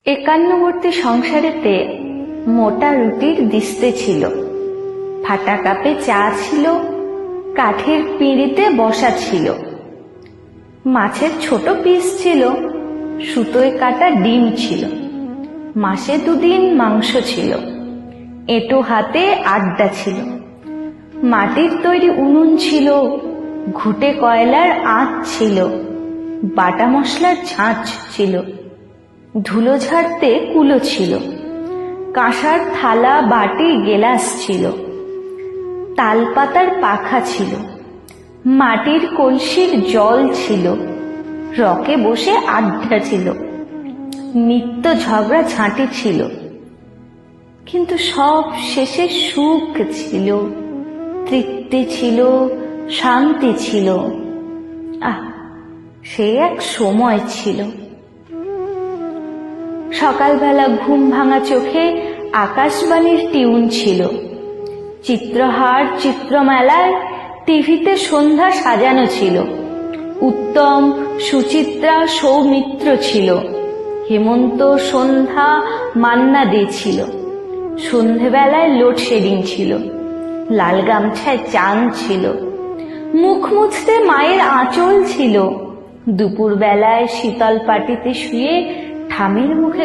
একান্নবর্তী সংসারেতে মোটা রুটির দিস্তে ছিল, ফাটা কাপে চা ছিল, কাঠের পিঁড়িতে বসা ছিল, মাছের ছোট পিস ছিল, সুতোয় কাটা ডিম ছিল, মাসে দুদিন মাংস ছিল, এঁটো হাতে আড্ডা ছিল, মাটির তৈরি উনুন ছিল, ঘুটে কয়লার আঁচ ছিল, বাটা মশলার ঝাঁঝ ছিল, ধুলো ঝাড়তে কুলো ছিল, কাঁসার থালা বাটি গেলাস ছিল, তালপাতার পাখা ছিল, মাটির কলসির জল ছিল, রকে বসে আড্ডা ছিল, নিত্য ঝগড়া ঝাঁটি ছিল, কিন্তু সব শেষে সুখ ছিল, তৃপ্তি ছিল, শান্তি ছিল। সে এক সময় ছিল। সকালবেলা ঘুম ভাঙা চোখে আকাশবাণীর টিউন ছিল, চিত্রহার চিত্রমেলায় টিভিতে সন্ধ্যা সাজানো ছিল, উত্তম সুচিত্রা সৌমিত্র ছিল, হেমন্ত সন্ধ্যা মান্না দে ছিল, সন্ধেবেলায় লোডশেডিং ছিল, লাল গামছায় চাঁদ ছিল, মুখ মুছতে মায়ের আঁচল ছিল, দুপুর বেলায় শীতল পাটিতে শুয়ে ঠামের মুখে